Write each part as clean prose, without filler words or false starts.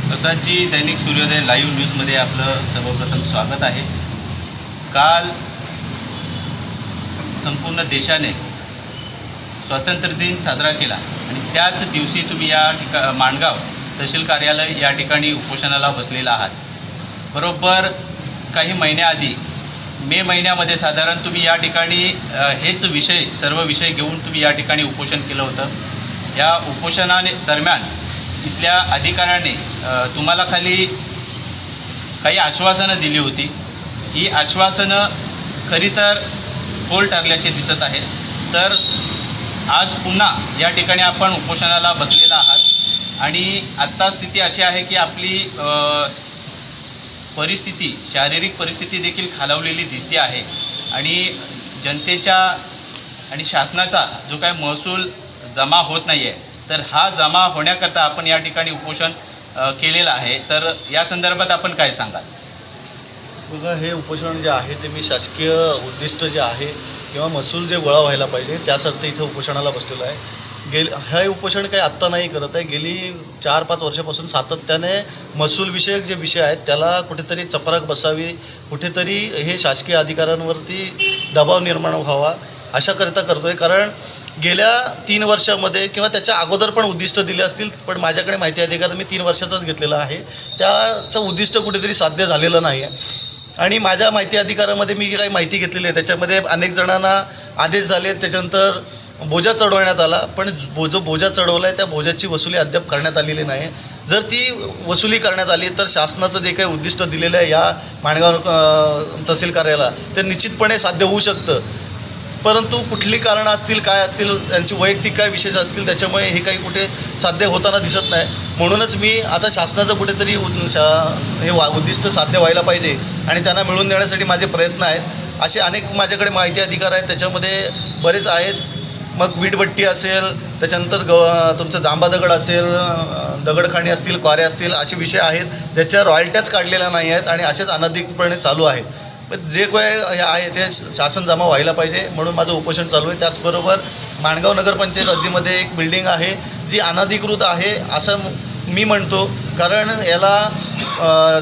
प्रसादजी दैनिक सूर्योदय लाईव्ह न्यूजमध्ये आपलं सर्वप्रथम स्वागत आहे। काल संपूर्ण देशाने स्वातंत्र्य दिन साजरा केला आणि त्याच दिवशी तुम्ही या माणगाव तहसील कार्यालय या ठिकाणी उपोषणाला बसलेला आहात। बरोबर काही महिन्याआधी मे महिन्यामध्ये साधारण तुम्ही या ठिकाणी हेच सर्व विषय घेऊन तुम्ही या ठिकाणी उपोषण केलं होतं। या उपोषणाने दरम्यान इथल्या अधिकाऱ्यांनी तुम्हाला खाली काही आश्वासनं दिली होती। ही आश्वासनं खरी तर फोल ठरल्याचे दिसत आहे। तर आज पुन्हा या ठिकाणी आपण उपोषणाला बसलेला आहात आणि आत्ता स्थिती अशी आहे की आपली परिस्थिती, शारीरिक परिस्थिती देखील खालावलेली दिसते आहे आणि जनतेच्या आणि शासनाचा जो काय महसूल जमा होत नाही आहे, तर हा जमा होण्याकरता आपण या ठिकाणी उपोषण केलेलं आहे। तर या संदर्भात आपण काय सांगाल? बघा, हे उपोषण जे आहे ते मी शासकीय उद्दिष्ट जे आहे किंवा महसूल जे गोळा व्हायला पाहिजे त्यासाठी इथं उपोषणाला बसलेलो आहे। हे उपोषण काही आत्ता नाही करत आहे। गेली 4-5 वर्षापासून सातत्याने महसूलविषयक जे विषय आहेत त्याला कुठेतरी चपराक बसावी, कुठेतरी हे शासकीय अधिकाऱ्यांवरती दबाव निर्माण व्हावा अशाकरिता करतो आहे। कारण गेल्या 3 वर्षामध्ये किंवा त्याच्या अगोदर पण उद्दिष्ट दिले असतील, पण माझ्याकडे माहिती अधिकार मी 3 वर्षाचाच घेतलेला आहे। त्याचं उद्दिष्ट कुठेतरी साध्य झालेलं नाही आहे आणि माझ्या माहिती अधिकारामध्ये मी काही माहिती घेतलेली आहे त्याच्यामध्ये अनेक जणांना आदेश झाले, त्याच्यानंतर बोजा चढवण्यात आला, पण जो बोजा चढवला आहे त्या बोजाची वसुली अद्याप करण्यात आलेली नाही। जर ती वसुली करण्यात आली तर शासनाचं जे काही उद्दिष्ट दिलेलं आहे या माणगाव तहसील कार्यालयाला ते निश्चितपणे साध्य होऊ शकतं। परंतु कुठली कारणं असतील, काय असतील, त्यांची वैयक्तिक काय विशेष असतील, त्याच्यामुळे हे काही कुठे साध्य होताना दिसत नाही। म्हणूनच मी आता शासनाचं कुठेतरी हे उद्दिष्ट साध्य व्हायला पाहिजे आणि त्यांना मिळवून देण्यासाठी माझे प्रयत्न आहेत। असे अनेक माझ्याकडे माहिती अधिकार आहेत, त्याच्यामध्ये बरेच आहेत। मग वीटभट्टी असेल, त्याच्यानंतर तुमचं जांबा दगड असेल, दगडखाणी असतील, क्वाऱ्या असतील, असे विषय आहेत ज्याच्या रॉयल्ट्याच काढलेल्या नाही आहेत आणि असेच अनधिकृतपणे चालू आहेत। पण जे काही आहे ते शासन जमा व्हायला पाहिजे म्हणून माझं उपोषण चालू आहे। त्याचबरोबर माणगाव नगरपंचायत हद्दीमध्ये एक बिल्डिंग आहे जी अनधिकृत आहे असं मी म्हणतो, कारण याला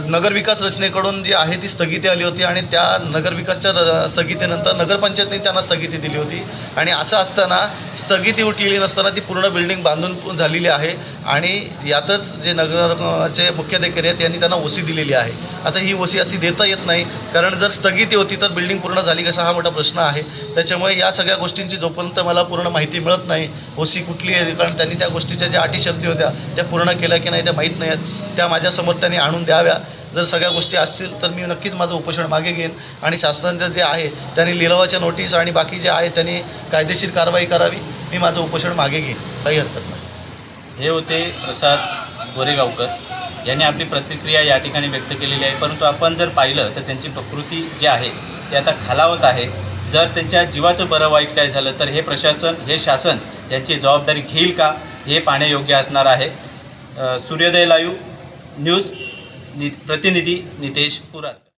नगरविकास रचनेकडून जी आहे ती स्थगिती आली होती आणि त्या नगरविकासच्या स्थगितीनंतर नगरपंचायतने त्यांना स्थगिती दिली होती आणि असं असताना स्थगिती उठलेली नसताना ती पूर्ण बिल्डिंग बांधून झालेली आहे आणि यातच जे नगरचे मुख्याधिकारी आहेत यांनी त्यांना ओसी दिलेली आहे। आता ही ओसी अशी देता येत नाही, कारण जर स्थगिती होती तर बिल्डिंग पूर्ण झाली कसा हा मोठा प्रश्न आहे। त्याच्यामुळे या सगळ्या गोष्टींची जोपर्यंत मला पूर्ण माहिती मिळत नाही ओसी कुठली आहे, कारण त्यांनी त्या गोष्टीच्या ज्या अटी शर्ती होत्या त्या पूर्ण केल्या की नाही त्या माहीत नाही आहेत, त्या माझ्यासमोर त्यांनी आणून द्याव्या। जर सगळ्या गोष्टी असतील तर मी नक्कीच माझं उपोषण मागे घेईन आणि शासनाचं जे आहे त्यांनी लिलावाच्या नोटीस आणि बाकी जे आहे त्यांनी कायदेशीर कारवाई करावी। मी माझं उपोषण मागे घेईन, काही हरकत नाही। हे होते प्रसाद गोरेगावकर यांनी आपली प्रतिक्रिया या ठिकाणी व्यक्त केलेली आहे। परंतु आपण जर पाहिलं तर त्यांची प्रकृती जी आहे ती आता खालावत आहे। जर त्यांच्या जीवाचं बरं वाईट काय झालं तर हे प्रशासन, हे शासन यांची जबाबदारी घेईल का हे पाहणे योग्य असणार आहे। सूर्योदय लाईव्ह न्यूज प्रतिनिधी नितेश पुरात।